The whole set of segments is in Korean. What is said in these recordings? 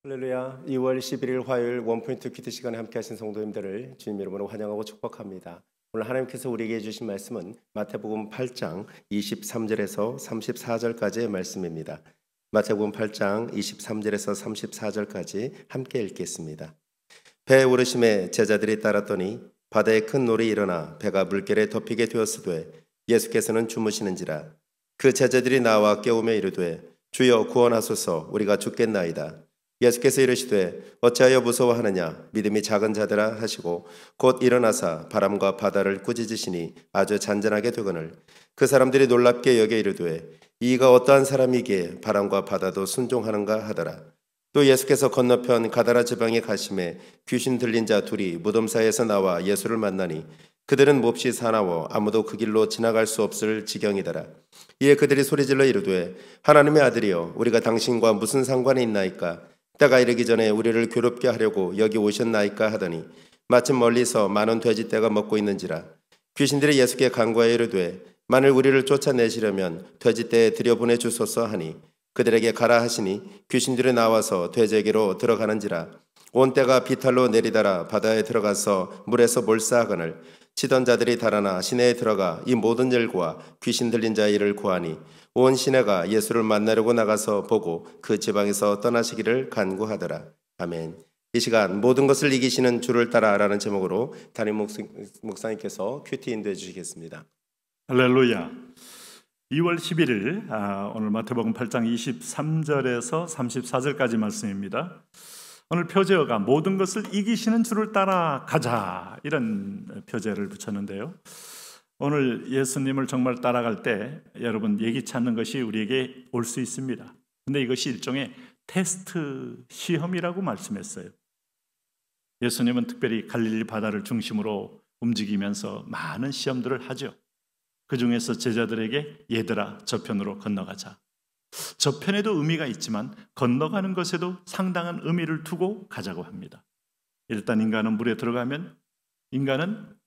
할렐루야. 2월 11일 화요일 원포인트 퀴트 시간에 함께 하신 성도님들을 주님 이름으로 환영하고 축복합니다. 오늘 하나님께서 우리에게 해주신 말씀은 마태복음 8장 23절에서 34절까지의 말씀입니다. 마태복음 8장 23절에서 34절까지 함께 읽겠습니다. 배에 오르심에 제자들이 따랐더니 바다에 큰 놀이 일어나 배가 물결에 덮이게 되었으되 예수께서는 주무시는지라. 그 제자들이 나와 깨우며 이르되 주여 구원하소서, 우리가 죽겠나이다. 예수께서 이르시되 어찌하여 무서워하느냐, 믿음이 작은 자들아 하시고 곧 일어나사 바람과 바다를 꾸짖으시니 아주 잔잔하게 되거늘 그 사람들이 놀랍게 여겨 이르되 이가 어떠한 사람이기에 바람과 바다도 순종하는가 하더라. 또 예수께서 건너편 가다라 지방에 가심에 귀신 들린 자 둘이 무덤 사이에서 나와 예수를 만나니 그들은 몹시 사나워 아무도 그 길로 지나갈 수 없을 지경이더라. 이에 그들이 소리질러 이르되 하나님의 아들이여, 우리가 당신과 무슨 상관이 있나이까? 때가 이르기 전에 우리를 괴롭게 하려고 여기 오셨나이까 하더니 마침 멀리서 많은 돼지떼가 먹고 있는지라. 귀신들이 예수께 간구하여 이르되 만일 우리를 쫓아내시려면 돼지떼에 들여보내 주소서 하니 그들에게 가라 하시니 귀신들이 나와서 돼지에게로 들어가는지라. 온 떼가 비탈로 내리달아 바다에 들어가서 물에서 몰사하거늘 치던 자들이 달아나 시내에 들어가 이 모든 일과 귀신 들린 자의 일을 구하니 온 시내가 예수를 만나려고 나가서 보고 그 지방에서 떠나시기를 간구하더라. 아멘. 이 시간 모든 것을 이기시는 주를 따라라는 제목으로 담임 목사님께서 큐티 인도해 주시겠습니다. 할렐루야. 2월 11일 오늘 마태복음 8장 23절에서 34절까지 말씀입니다. 오늘 표제어가 모든 것을 이기시는 주를 따라가자, 이런 표제를 붙였는데요. 오늘 예수님을 정말 따라갈 때 여러분 예기치 않는 것이 우리에게 올 수 있습니다. 근데 이것이 일종의 테스트 시험이라고 말씀했어요. 예수님은 특별히 갈릴리 바다를 중심으로 움직이면서 많은 시험들을 하죠. 그 중에서 제자들에게 얘들아 저편으로 건너가자. 저편에도 의미가 있지만 건너가는 것에도 상당한 의미를 두고 가자고 합니다. 일단 인간은 물에 들어가면, 인간은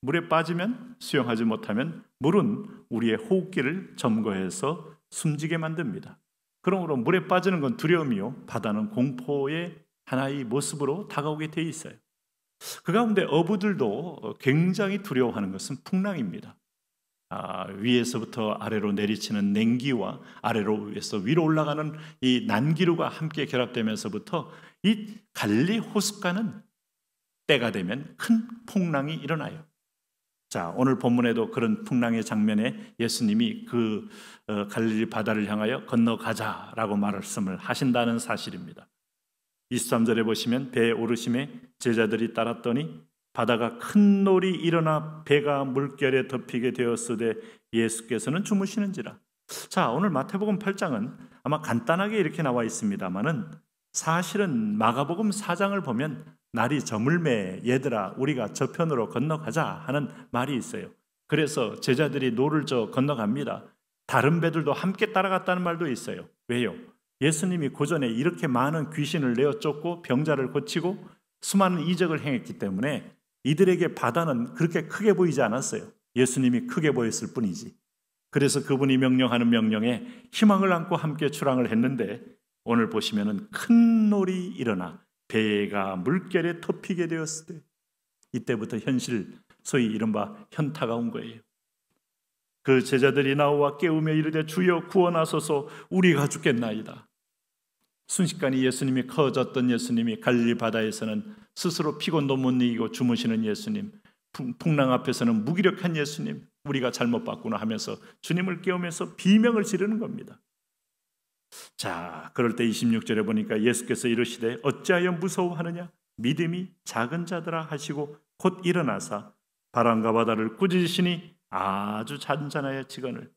물에 빠지면, 수영하지 못하면 물은 우리의 호흡기를 점거해서 숨지게 만듭니다. 그러므로 물에 빠지는 건 두려움이요, 바다는 공포의 하나의 모습으로 다가오게 돼 있어요. 그 가운데 어부들도 굉장히 두려워하는 것은 풍랑입니다. 위에서부터 아래로 내리치는 냉기와 아래로에서 위로 올라가는 이 난기류가 함께 결합되면서부터 이 갈릴리 호숫가는 때가 되면 큰 풍랑이 일어나요. 자, 오늘 본문에도 그런 풍랑의 장면에 예수님이 그 갈릴리 바다를 향하여 건너가자라고 말씀을 하신다는 사실입니다. 23절에 보시면 배에 오르심에 제자들이 따랐더니 바다가 큰 놀이 일어나 배가 물결에 덮이게 되었으되 예수께서는 주무시는지라. 자, 오늘 마태복음 8장은 아마 간단하게 이렇게 나와 있습니다만은 사실은 마가복음 4장을 보면 날이 저물매 얘들아 우리가 저편으로 건너가자 하는 말이 있어요. 그래서 제자들이 노를 저 건너갑니다. 다른 배들도 함께 따라갔다는 말도 있어요. 왜요? 예수님이 고전에 이렇게 많은 귀신을 내어 쫓고 병자를 고치고 수많은 이적을 행했기 때문에 이들에게 바다는 그렇게 크게 보이지 않았어요. 예수님이 크게 보였을 뿐이지. 그래서 그분이 명령하는 명령에 희망을 안고 함께 출항을 했는데 오늘 보시면은 큰 놀이 일어나 배가 물결에 덮이게 되었을 때 이때부터 현실, 소위 이른바 현타가 온 거예요. 그 제자들이 나와 깨우며 이르되 주여 구원하소서, 우리가 죽겠나이다. 순식간에 예수님이 커졌던 예수님이 갈릴리 바다에서는 스스로 피곤도 못 이기고 주무시는 예수님, 풍랑 앞에서는 무기력한 예수님, 우리가 잘못 봤구나 하면서 주님을 깨우면서 비명을 지르는 겁니다. 자, 그럴 때 26절에 보니까 예수께서 이르시되 어찌하여 무서워하느냐, 믿음이 작은 자들아 하시고 곧 일어나사 바람과 바다를 꾸짖으시니 아주 잔잔하여 지거늘.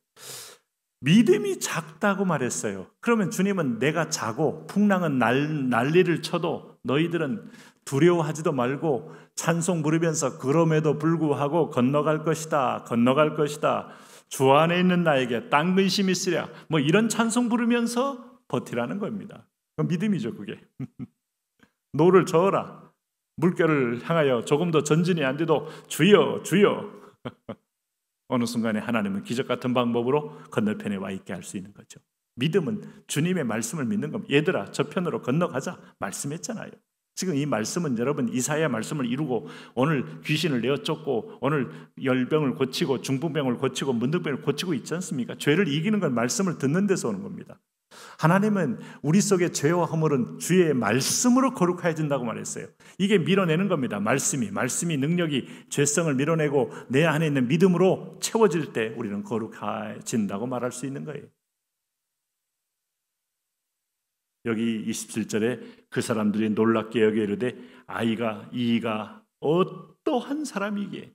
믿음이 작다고 말했어요. 그러면 주님은 내가 자고 풍랑은 난리를 쳐도 너희들은 두려워하지도 말고 찬송 부르면서 그럼에도 불구하고 건너갈 것이다, 건너갈 것이다, 주 안에 있는 나에게 땅 근심이 있으랴, 뭐 이런 찬송 부르면서 버티라는 겁니다. 믿음이죠, 그게. 노를 저어라, 물결을 향하여 조금 더 전진이 안 돼도 주여 주여. 어느 순간에 하나님은 기적 같은 방법으로 건너편에 와 있게 할 수 있는 거죠. 믿음은 주님의 말씀을 믿는 겁니다. 얘들아, 저편으로 건너가자 말씀했잖아요. 지금 이 말씀은 여러분 이사야 말씀을 이루고 오늘 귀신을 내어 쫓고 오늘 열병을 고치고 중풍병을 고치고 문득병을 고치고 있지 않습니까? 죄를 이기는 건 말씀을 듣는 데서 오는 겁니다. 하나님은 우리 속의 죄와 허물은 주의 말씀으로 거룩해진다고 말했어요. 이게 밀어내는 겁니다. 말씀이 능력이 죄성을 밀어내고 내 안에 있는 믿음으로 채워질 때 우리는 거룩해진다고 말할 수 있는 거예요. 여기 27절에 그 사람들이 놀랍게 여겨 이르되 이가 어떠한 사람이기에.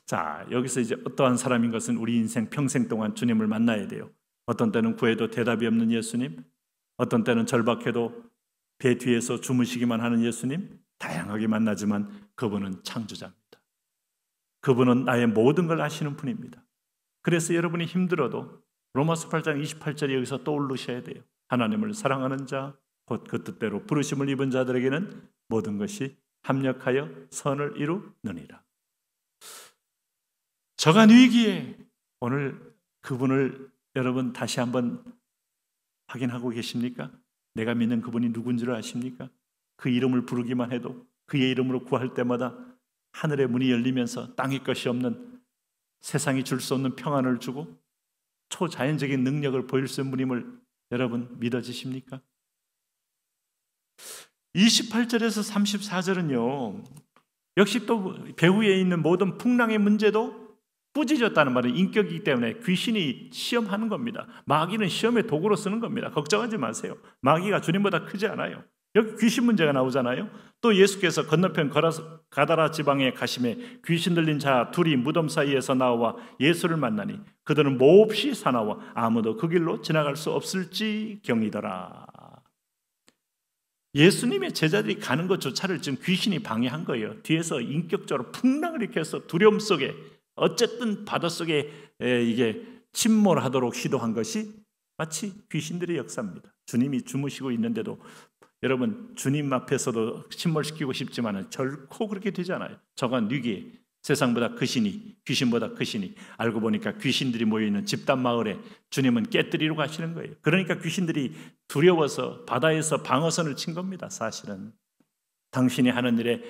자, 여기서 이제 어떠한 사람인 것은 우리 인생 평생 동안 주님을 만나야 돼요. 어떤 때는 구해도 대답이 없는 예수님, 어떤 때는 절박해도 배 뒤에서 주무시기만 하는 예수님, 다양하게 만나지만 그분은 창조자입니다. 그분은 나의 모든 걸 아시는 분입니다. 그래서 여러분이 힘들어도 로마서 8장 28절이 여기서 떠오르셔야 돼요. 하나님을 사랑하는 자, 곧 그 뜻대로 부르심을 입은 자들에게는 모든 것이 합력하여 선을 이루느니라. 저간 위기에 오늘 그분을 여러분 다시 한번 확인하고 계십니까? 내가 믿는 그분이 누군지를 아십니까? 그 이름을 부르기만 해도 그의 이름으로 구할 때마다 하늘의 문이 열리면서 땅의 것이 없는 세상이 줄 수 없는 평안을 주고 초자연적인 능력을 보일 수 있는 분임을 여러분 믿어지십니까? 28절에서 34절은요. 역시 또 배후에 있는 모든 풍랑의 문제도 꾸짖었다는 말은 인격이기 때문에 귀신이 시험하는 겁니다. 마귀는 시험의 도구로 쓰는 겁니다. 걱정하지 마세요. 마귀가 주님보다 크지 않아요. 여기 귀신 문제가 나오잖아요. 또 예수께서 건너편 가다라 지방에 가심에 귀신 들린 자 둘이 무덤 사이에서 나와 예수를 만나니 그들은 몹시 사나워 아무도 그 길로 지나갈 수 없을지 경이더라. 예수님의 제자들이 가는 것조차를 지금 귀신이 방해한 거예요. 뒤에서 인격적으로 풍랑을 일으켜서 두려움 속에 어쨌든 바닷속에 이게 침몰하도록 시도한 것이 마치 귀신들의 역사입니다. 주님이 주무시고 있는데도 여러분 주님 앞에서도 침몰시키고 싶지만 결코 그렇게 되지 않아요. 저간 위기에 세상보다 크시니 귀신보다 크시니 알고 보니까 귀신들이 모여있는 집단 마을에 주님은 깨뜨리러 가시는 거예요. 그러니까 귀신들이 두려워서 바다에서 방어선을 친 겁니다. 사실은 당신이 하는 일에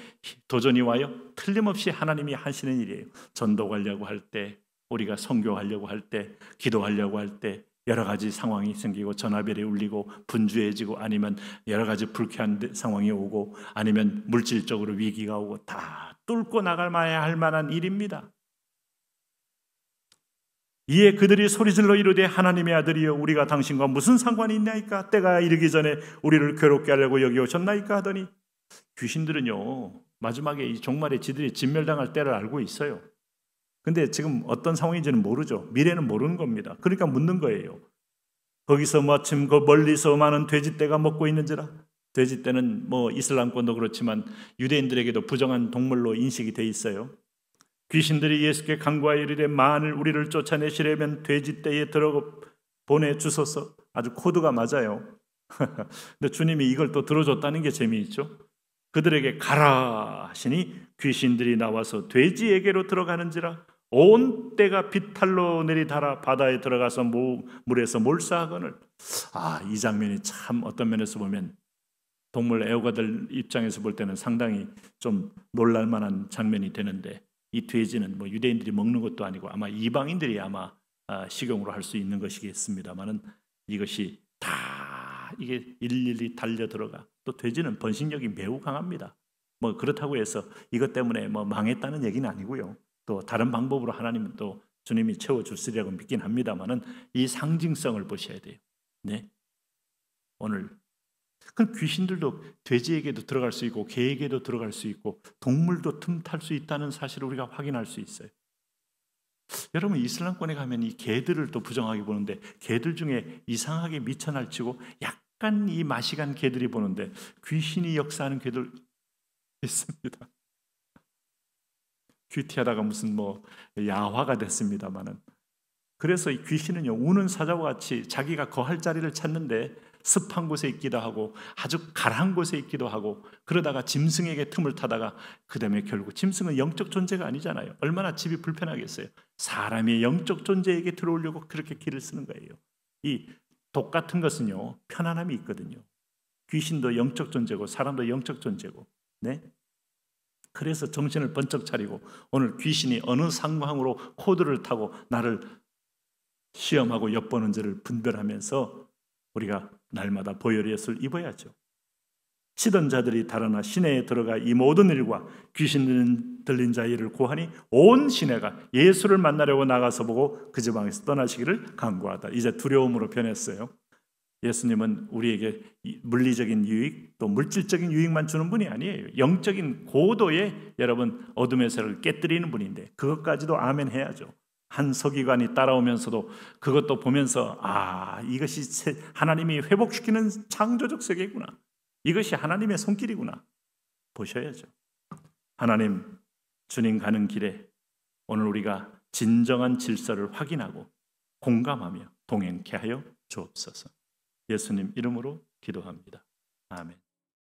도전이 와요? 틀림없이 하나님이 하시는 일이에요. 전도 가려고 할 때, 우리가 선교하려고 할 때, 기도하려고 할 때 여러 가지 상황이 생기고 전화벨이 울리고 분주해지고 아니면 여러 가지 불쾌한 상황이 오고 아니면 물질적으로 위기가 오고 다 뚫고 나가야 할 만한 일입니다. 이에 그들이 소리질러 이르되 하나님의 아들이여 우리가 당신과 무슨 상관이 있나이까? 때가 이르기 전에 우리를 괴롭게 하려고 여기 오셨나이까? 하더니 귀신들은요 마지막에 이 종말에 지들이 진멸당할 때를 알고 있어요. 근데 지금 어떤 상황인지는 모르죠. 미래는 모르는 겁니다. 그러니까 묻는 거예요. 거기서 마침 그 멀리서 많은 돼지떼가 먹고 있는지라. 돼지떼는 뭐 이슬람권도 그렇지만 유대인들에게도 부정한 동물로 인식이 돼 있어요. 귀신들이 예수께 간구하여 이르되 만일 우리를 쫓아내시려면 돼지떼에 들어 보내주소서. 아주 코드가 맞아요. 근데 주님이 이걸 또 들어줬다는 게 재미있죠. 그들에게 가라 하시니 귀신들이 나와서 돼지에게로 들어가는지라. 온 떼가 비탈로 내리달아 바다에 들어가서 물에서 몰사하거늘. 이 장면이 참 어떤 면에서 보면 동물 애호가들 입장에서 볼 때는 상당히 좀 놀랄만한 장면이 되는데 이 돼지는 뭐 유대인들이 먹는 것도 아니고 아마 이방인들이 아마 식용으로 할 수 있는 것이겠습니다만은 이것이 다 이게 일일이 달려 들어가. 또 돼지는 번식력이 매우 강합니다. 뭐 그렇다고 해서 이것 때문에 뭐 망했다는 얘기는 아니고요. 또 다른 방법으로 하나님은 또 주님이 채워주시리라고 믿긴 합니다만은 이 상징성을 보셔야 돼요. 네, 오늘 그럼 귀신들도 돼지에게도 들어갈 수 있고 개에게도 들어갈 수 있고 동물도 틈탈 수 있다는 사실을 우리가 확인할 수 있어요. 여러분 이슬람권에 가면 이 개들을 또 부정하게 보는데 개들 중에 이상하게 미쳐날치고 약간 이 맛이 간 개들이 보는데 귀신이 역사하는 개들 있습니다. 귀티하다가 무슨 뭐 야화가 됐습니다만은 그래서 이 귀신은요 우는 사자와 같이 자기가 거할 자리를 찾는데 습한 곳에 있기도 하고 아주 가라한 곳에 있기도 하고 그러다가 짐승에게 틈을 타다가 그 다음에 결국 짐승은 영적 존재가 아니잖아요. 얼마나 집이 불편하겠어요. 사람이 영적 존재에게 들어오려고 그렇게 길을 쓰는 거예요. 이 똑같은 것은요, 편안함이 있거든요. 귀신도 영적 존재고 사람도 영적 존재고, 네? 그래서 정신을 번쩍 차리고 오늘 귀신이 어느 상황으로 코드를 타고 나를 시험하고 엿보는지를 분별하면서 우리가 날마다 보혈의 옷을 입어야죠. 치던 자들이 달아나 시내에 들어가 이 모든 일과 귀신 들린 자의 일을 고하니 온 시내가 예수를 만나려고 나가서 보고 그 지방에서 떠나시기를 간구하다. 이제 두려움으로 변했어요. 예수님은 우리에게 물리적인 유익 또 물질적인 유익만 주는 분이 아니에요. 영적인 고도의 여러분 어둠의 세력을 깨뜨리는 분인데 그것까지도 아멘 해야죠. 한 서기관이 따라오면서도 그것도 보면서 이것이 하나님이 회복시키는 창조적 세계구나. 이것이 하나님의 손길이구나. 보셔야죠. 하나님, 주님 가는 길에 오늘 우리가 진정한 질서를 확인하고 공감하며 동행케 하여 주옵소서. 예수님 이름으로 기도합니다. 아멘.